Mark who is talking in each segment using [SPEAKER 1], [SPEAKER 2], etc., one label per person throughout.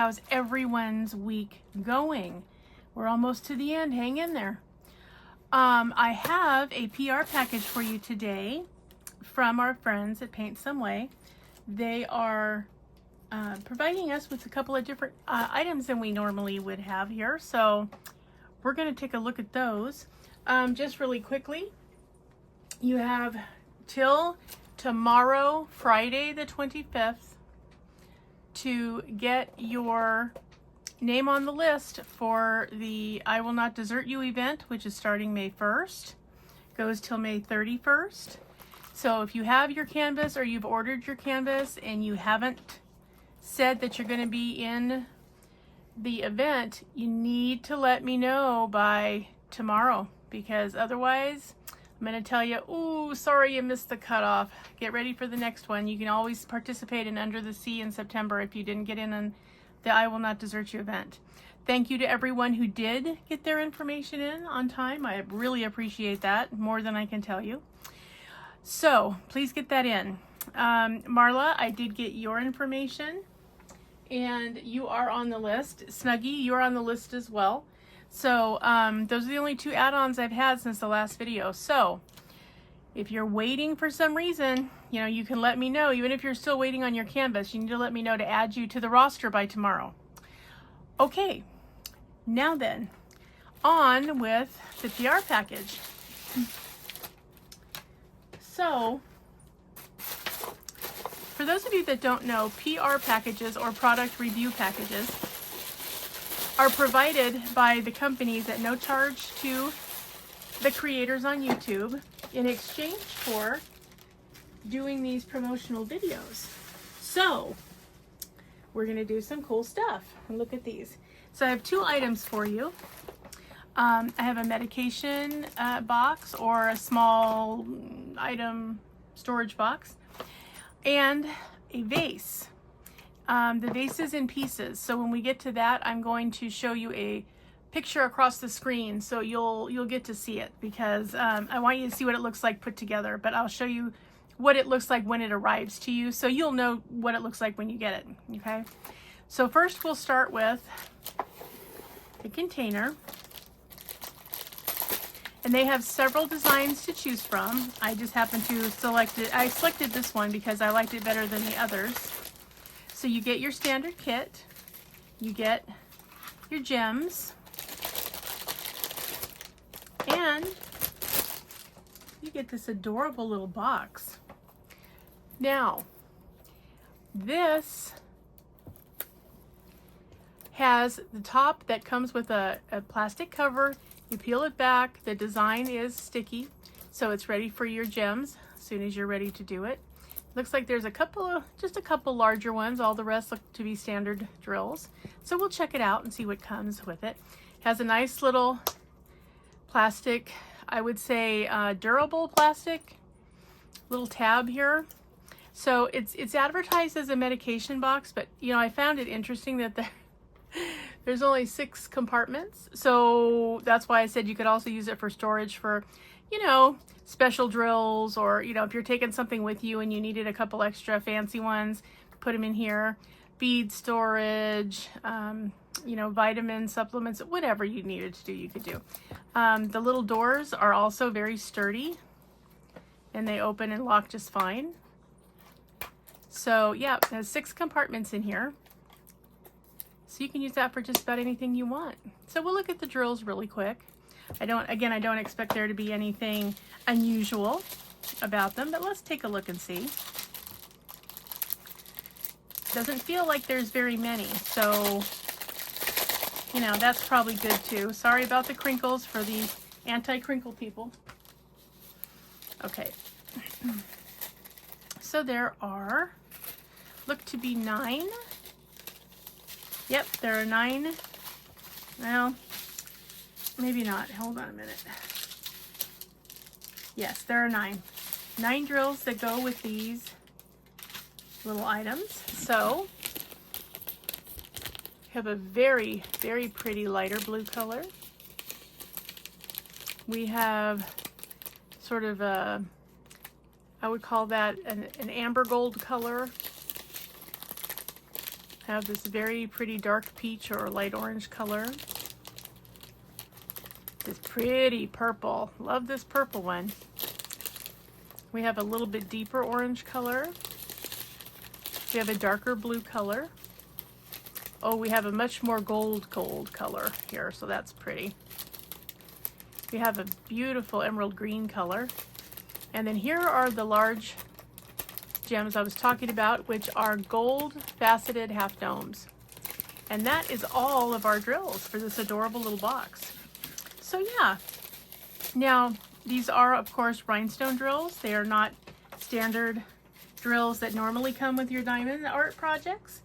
[SPEAKER 1] How's everyone's week going? We're almost to the end. Hang in there. I have a PR package for you today from our friends at Paint Some Way. They are providing us with a couple of different items than we normally would have here. So we're going to take a look at those. Just really quickly, you have till tomorrow, Friday the 25th, to get your name on the list for the I Will Not Desert You event, which is starting May 1st, goes till May 31st. So if you have your canvas or you've ordered your canvas and you haven't said that you're going to be in the event, you need to let me know by tomorrow, because otherwise I'm going to tell you, ooh, sorry you missed the cutoff. Get ready for the next one. You can always participate in Under the Sea in September if you didn't get in on the I Will Not Desert You event. Thank you to everyone who did get their information in on time. I really appreciate that, more than I can tell you. So please get that in. Marla, I did get your information and you are on the list. Snuggie, you're on the list as well. So those are the only two add-ons I've had since the last video. So if you're waiting for some reason, you know, you can let me know. Even if you're still waiting on your canvas, you need to let me know to add you to the roster by tomorrow. Okay, now then, on with the PR package. So, for those of you that don't know, PR packages or product review packages are provided by the companies at no charge to the creators on YouTube in exchange for doing these promotional videos. So we're going to do some cool stuff. Look at these. So I have two items for you. I have a medication box or a small item storage box and a vase. The vase is in pieces, so when we get to that, I'm going to show you a picture across the screen so you'll get to see it, because I want you to see what it looks like put together, but I'll show you what it looks like when it arrives to you, so you'll know what it looks like when you get it. Okay, so first we'll start with the container, and they have several designs to choose from. I just happened to select it. I selected this one because I liked it better than the others. So you get your standard kit, you get your gems, and you get this adorable little box. Now, this has the top that comes with a plastic cover. You peel it back. The design is sticky, so it's ready for your gems as soon as you're ready to do it. Looks like there's just a couple larger ones. All the rest look to be standard drills. So we'll check it out and see what comes with it. It has a nice little plastic, I would say durable plastic, little tab here. So it's advertised as a medication box, but you know, I found it interesting that there's only 6 compartments. So that's why I said you could also use it for storage for, you know, special drills, or, you know, if you're taking something with you and you needed a couple extra fancy ones, put them in here. Bead storage, you know, vitamin supplements, whatever you needed to do, you could do. The little doors are also very sturdy and they open and lock just fine. So yeah, there's 6 compartments in here. So you can use that for just about anything you want. So we'll look at the drills really quick. I don't expect there to be anything unusual about them, but let's take a look and see. Doesn't feel like there's very many, so, you know, that's probably good too. Sorry about the crinkles for the anti-crinkle people. Okay. So there are, look to be 9. Yep, there are 9. Well, maybe not. Hold on a minute. Yes, there are 9. 9 drills that go with these little items. So, we have a very, very pretty lighter blue color. We have sort of a, I would call that an amber gold color. have this very pretty dark peach or light orange color. This pretty purple. Love this purple one. We have a little bit deeper orange color. We have a darker blue color. Oh, we have a much more gold color here, so that's pretty. We have a beautiful emerald green color. And then here are the large gems I was talking about, which are gold faceted half domes. And that is all of our drills for this adorable little box. So yeah, now these are of course rhinestone drills. They are not standard drills that normally come with your diamond art projects.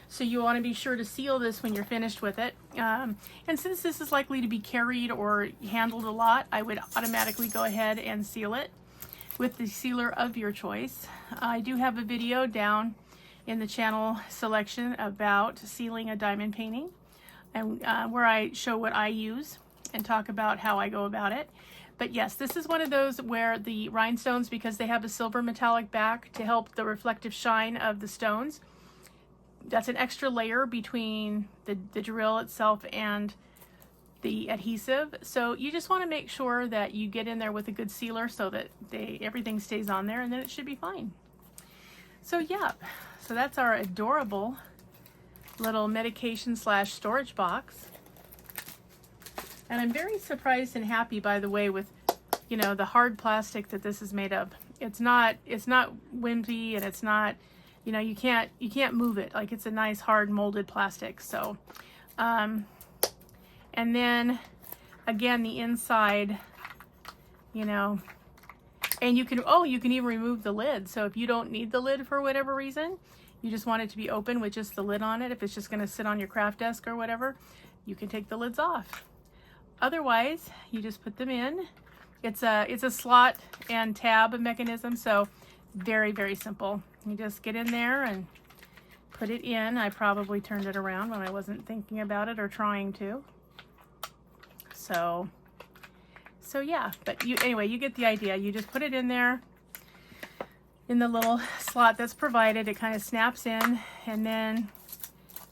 [SPEAKER 1] So you want to be sure to seal this when you're finished with it. And since this is likely to be carried or handled a lot, I would automatically go ahead and seal it with the sealer of your choice. I do have a video down in the channel selection about sealing a diamond painting, and where I show what I use and talk about how I go about it. But yes, this is one of those where the rhinestones, because they have a silver metallic back to help the reflective shine of the stones, that's an extra layer between the drill itself and the adhesive. So you just want to make sure that you get in there with a good sealer so that everything stays on there, and then it should be fine. So yeah, so that's our adorable little medication slash storage box. And I'm very surprised and happy, by the way, with, you know, the hard plastic that this is made of. It's not wimpy, and it's not, you know, you can't move it. Like, it's a nice hard molded plastic. So and then again, the inside, you know, and you can even remove the lid. So if you don't need the lid for whatever reason, you just want it to be open with just the lid on it, if it's just going to sit on your craft desk or whatever, you can take the lids off. Otherwise, you just put them in. It's a slot and tab mechanism, so very, very simple. You just get in there and put it in. I probably turned it around when I wasn't thinking about it or trying to. So yeah, but anyway, you get the idea. You just put it in there in the little slot that's provided. It kind of snaps in, and then,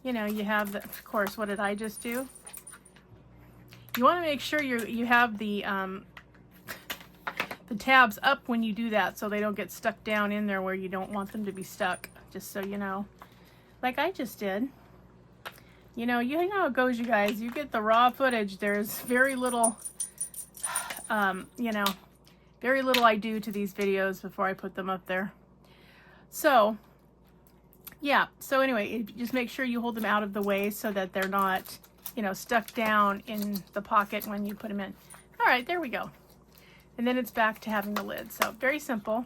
[SPEAKER 1] you know, you have the, of course, what did I just do? You want to make sure you have the tabs up when you do that, so they don't get stuck down in there where you don't want them to be stuck, just so you know, like I just did. You know how it goes, you guys. You get the raw footage. There's very little, you know, very little I do to these videos before I put them up there. So, yeah. So anyway, just make sure you hold them out of the way so that they're not, you know, stuck down in the pocket when you put them in. All right, there we go. And then it's back to having the lid. So very simple.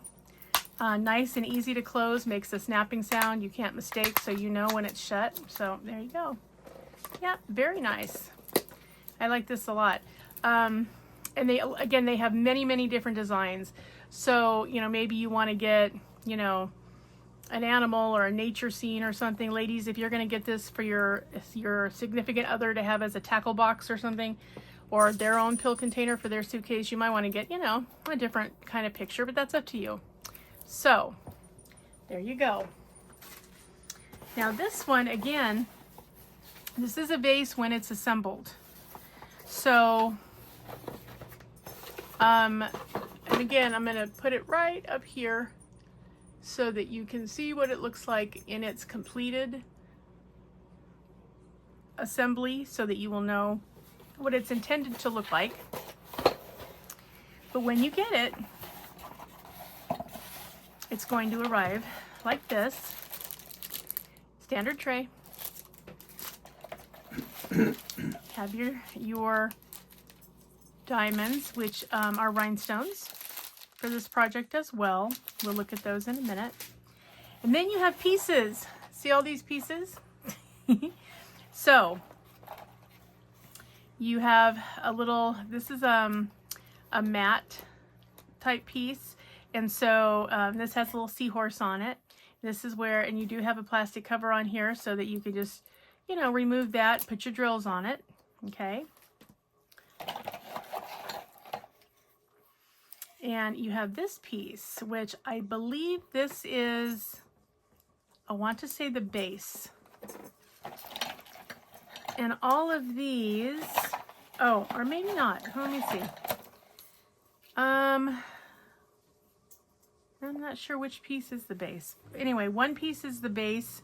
[SPEAKER 1] Nice and easy to close. Makes a snapping sound you can't mistake, so you know when it's shut. So there you go. Yeah, very nice. I like this a lot. And they have many different designs. So, you know, maybe you want to get, you know, an animal or a nature scene or something. Ladies, if you're going to get this for your significant other to have as a tackle box or something, or their own pill container for their suitcase, you might want to get, you know, a different kind of picture, but that's up to you. So there you go. Now this one, again, this is a vase when it's assembled. So, and again, I'm going to put it right up here so that you can see what it looks like in its completed assembly, so that you will know what it's intended to look like. But when you get it, it's going to arrive like this. Standard tray. Have your diamonds, which are rhinestones for this project as well. We'll look at those in a minute. And then you have pieces. See all these pieces? So you have a little, this is a matte type piece. And so this has a little seahorse on it. This is where, and you do have a plastic cover on here so that you can just, you know, remove that, put your drills on it. Okay. And you have this piece, which I believe this is, I want to say the base. And all of these, oh, or maybe not. Let me see. I'm not sure which piece is the base. Anyway, one piece is the base,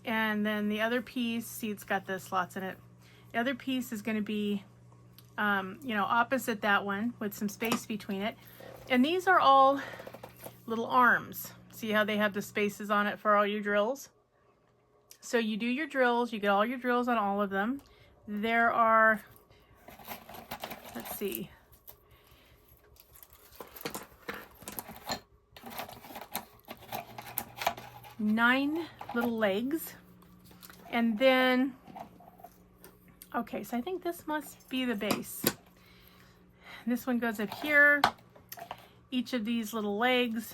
[SPEAKER 1] and then the other piece, see, it's got the slots in it. The other piece is going to be, you know, opposite that one with some space between it. And these are all little arms. See how they have the spaces on it for all your drills? So you do your drills, you get all your drills on all of them. There are, let's see, 9 little legs. And then, okay, so I think this must be the base. This one goes up here. Each of these little legs,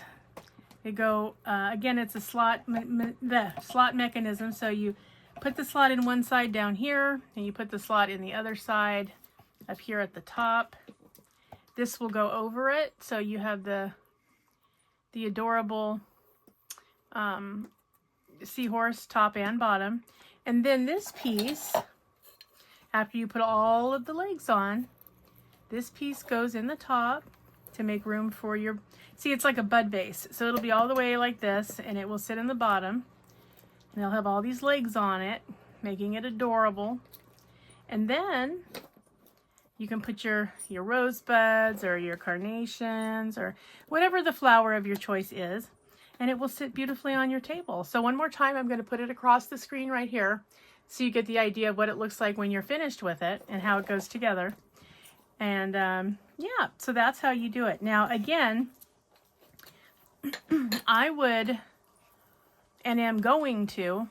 [SPEAKER 1] they go, again, it's a slot, the slot mechanism. So you put the slot in one side down here, and you put the slot in the other side up here at the top. This will go over it, so you have the adorable seahorse top and bottom. And then this piece, after you put all of the legs on, this piece goes in the top to make room for your, see, it's like a bud base. So it'll be all the way like this, and it will sit in the bottom. And it'll have all these legs on it, making it adorable. And then you can put your rosebuds or your carnations or whatever the flower of your choice is, and it will sit beautifully on your table. So one more time, I'm going to put it across the screen right here so you get the idea of what it looks like when you're finished with it and how it goes together. And yeah, so that's how you do it. Now, again, I would and am going to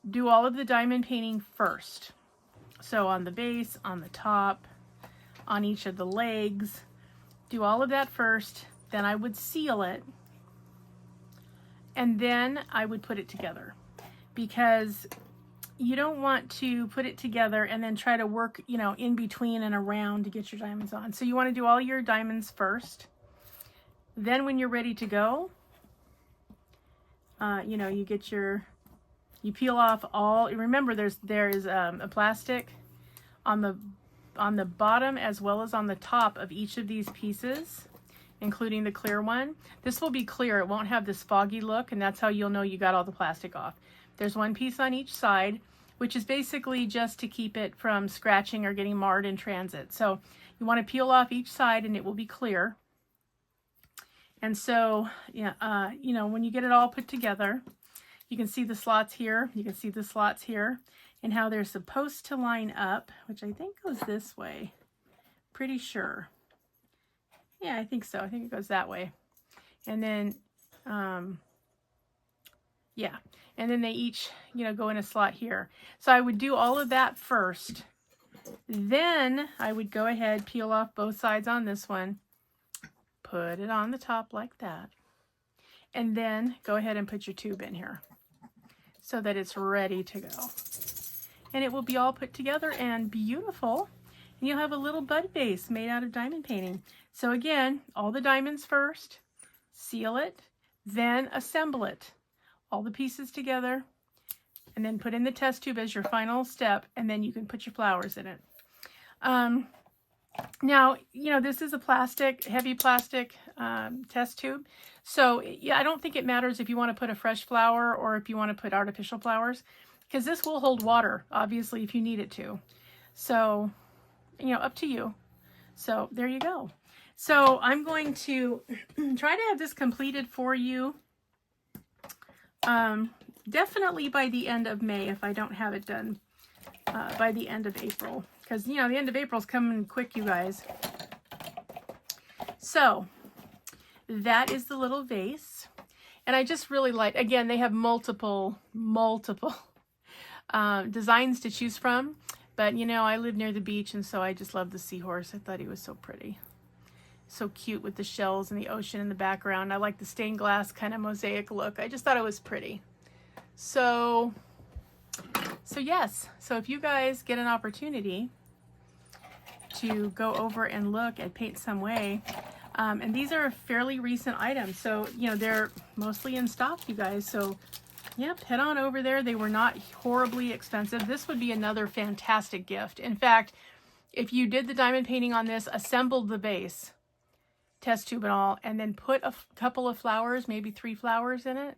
[SPEAKER 1] do all of the diamond painting first. So on the base, on the top, on each of the legs, do all of that first. Then I would seal it, and then I would put it together, because you don't want to put it together and then try to work, you know, in between and around to get your diamonds on. So you want to do all your diamonds first. Then when you're ready to go, you know, you peel off all, remember there is a plastic on the bottom as well as on the top of each of these pieces, including the clear one. This will be clear, it won't have this foggy look, and that's how you'll know you got all the plastic off. There's one piece on each side, which is basically just to keep it from scratching or getting marred in transit. So you want to peel off each side and it will be clear. And so, yeah, you know, when you get it all put together, you can see the slots here, you can see the slots here, and how they're supposed to line up, which I think goes this way. Pretty sure. Yeah, I think so. I think it goes that way. And then, yeah, and then they each, you know, go in a slot here. So I would do all of that first. Then I would go ahead, peel off both sides on this one, put it on the top like that, and then go ahead and put your tube in here so that it's ready to go. And it will be all put together and beautiful. And you'll have a little bud base made out of diamond painting. So again, all the diamonds first, seal it, then assemble it. All the pieces together, and then put in the test tube as your final step, and then you can put your flowers in it. Now, you know, this is a plastic, heavy plastic test tube. So yeah, I don't think it matters if you want to put a fresh flower or if you want to put artificial flowers, because this will hold water, obviously, if you need it to. So, you know, up to you. So there you go. So I'm going to try to have this completed for you. Definitely by the end of May, if I don't have it done by the end of April, because, you know, the end of April is coming quick, you guys. So that is the little vase, and I just really like, again, they have multiple designs to choose from, but, you know, I live near the beach, and so I just love the seahorse. I thought he was so pretty. So cute with the shells and the ocean in the background. I like the stained glass kind of mosaic look. I just thought it was pretty. So yes. So if you guys get an opportunity to go over and look at Paint Some Way, And these are fairly recent items. So, you know, they're mostly in stock, you guys. So, yep, head on over there. They were not horribly expensive. This would be another fantastic gift. In fact, if you did the diamond painting on this, assembled the base, test tube and all, and then put a couple of flowers, maybe 3 flowers in it,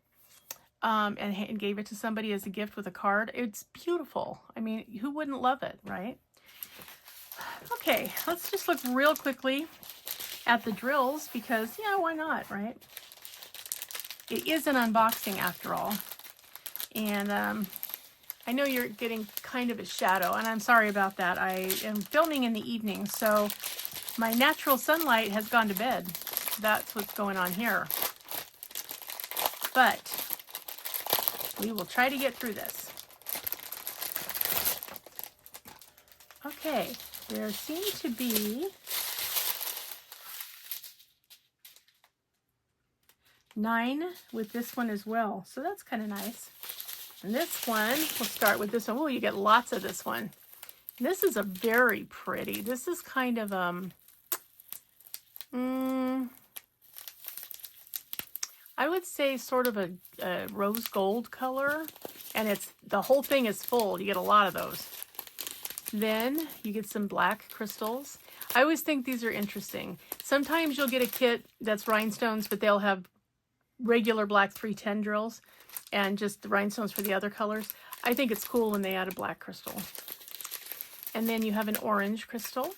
[SPEAKER 1] and gave it to somebody as a gift with a card, it's beautiful. I mean, who wouldn't love it, right? Okay, let's just look real quickly at the drills because, yeah, why not, right? It is an unboxing after all. And I know you're getting kind of a shadow, and I'm sorry about that. I am filming in the evening, so my natural sunlight has gone to bed. That's what's going on here. But we will try to get through this. Okay, there seem to be 9 with this one as well, so that's kind of nice. And this one, we'll start with this one. Oh, you get lots of this one. This is a very pretty. This is kind of I would say sort of a rose gold color, and it's the whole thing is full. You get a lot of those. Then you get some black crystals. I always think these are interesting. Sometimes you'll get a kit that's rhinestones, but they'll have regular black 310 drills and just the rhinestones for the other colors. I think it's cool when they add a black crystal. And then you have an orange crystal.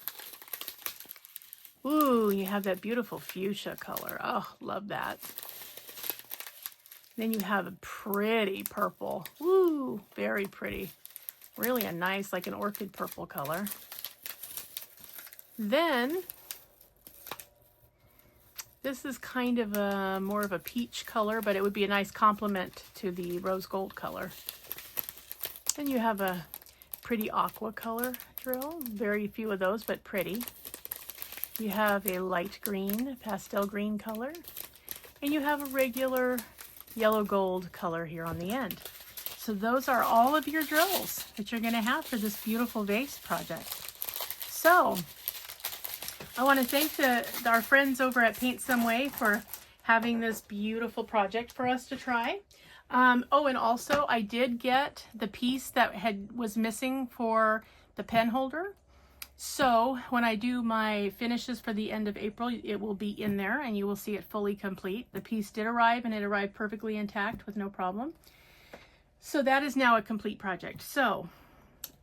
[SPEAKER 1] Ooh, you have that beautiful fuchsia color. Oh, love that. Then you have a pretty purple. Ooh, very pretty. Really a nice, like an orchid purple color. Then this is kind of a more of a peach color, but it would be a nice complement to the rose gold color. Then you have a pretty aqua color drill. Very few of those, but pretty. You have a light green, pastel green color. And you have a regular yellow gold color here on the end. So those are all of your drills that you're going to have for this beautiful vase project. So I want to thank our friends over at Paint Some Way for having this beautiful project for us to try. Oh, and also I did get the piece that was missing for the pen holder. So when I do my finishes for the end of April, it will be in there and you will see it fully complete. The piece did arrive and it arrived perfectly intact with no problem. So that is now a complete project. So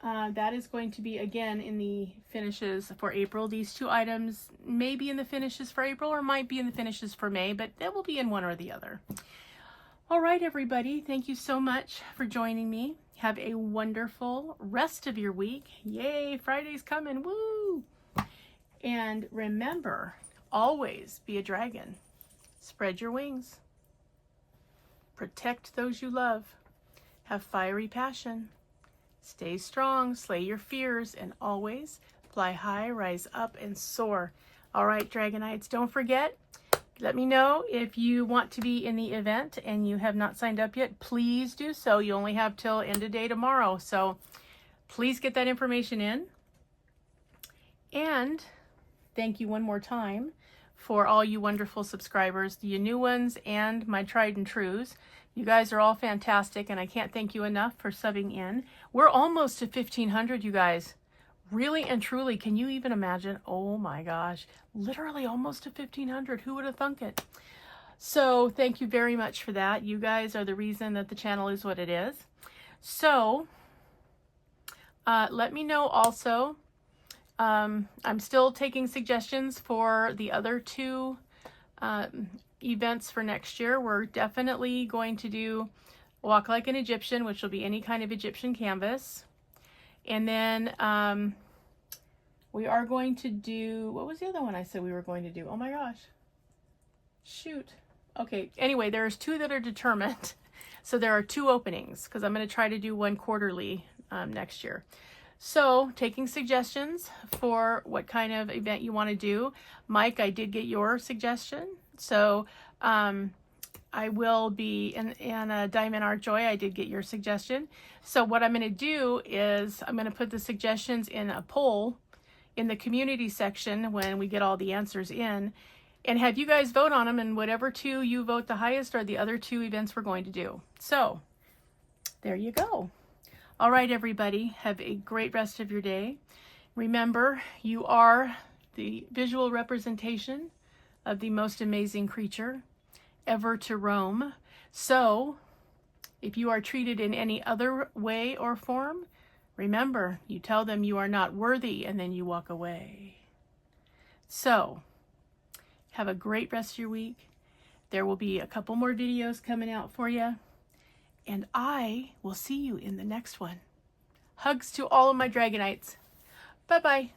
[SPEAKER 1] that is going to be again in the finishes for April. These 2 items may be in the finishes for April or might be in the finishes for May, but they will be in one or the other. All right, everybody. Thank you so much for joining me. Have a wonderful rest of your week. Yay, Friday's coming. Woo! And remember, always be a dragon. Spread your wings. Protect those you love. Have fiery passion. Stay strong, slay your fears, and always fly high, rise up, and soar. All right, Dragonites, don't forget, let me know if you want to be in the event and you have not signed up yet. Please do so. You only have till end of day tomorrow, so please get that information in. And thank you one more time for all you wonderful subscribers, you new ones and my tried and trues. You guys are all fantastic, and I can't thank you enough for subbing in. We're almost to 1,500, you guys. Really and truly, can you even imagine? Oh my gosh, literally almost to 1,500. Who would have thunk it? So thank you very much for that. You guys are the reason that the channel is what it is. So let me know also. I'm still taking suggestions for the other 2 events for next year. We're definitely going to do Walk Like an Egyptian, which will be any kind of Egyptian canvas. And then we are going to do, what was the other one I said we were going to do? Oh my gosh. Shoot. Okay, anyway, there's 2 that are determined. So there are 2 openings because I'm going to try to do 1 quarterly next year. So taking suggestions for what kind of event you want to do. Mike, I did get your suggestion. So I will be in Diamond Art Joy. I did get your suggestion. So what I'm going to do is I'm going to put the suggestions in a poll in the community section when we get all the answers in. and have you guys vote on them, and whatever two you vote the highest are the other two events we're going to do. So there you go. All right, everybody, have a great rest of your day. Remember, you are the visual representation of the most amazing creature ever to roam. So if you are treated in any other way or form, remember, you tell them you are not worthy, and then you walk away. So have a great rest of your week. There will be a couple more videos coming out for you, and I will see you in the next one. Hugs to all of my Dragonites. Bye-bye.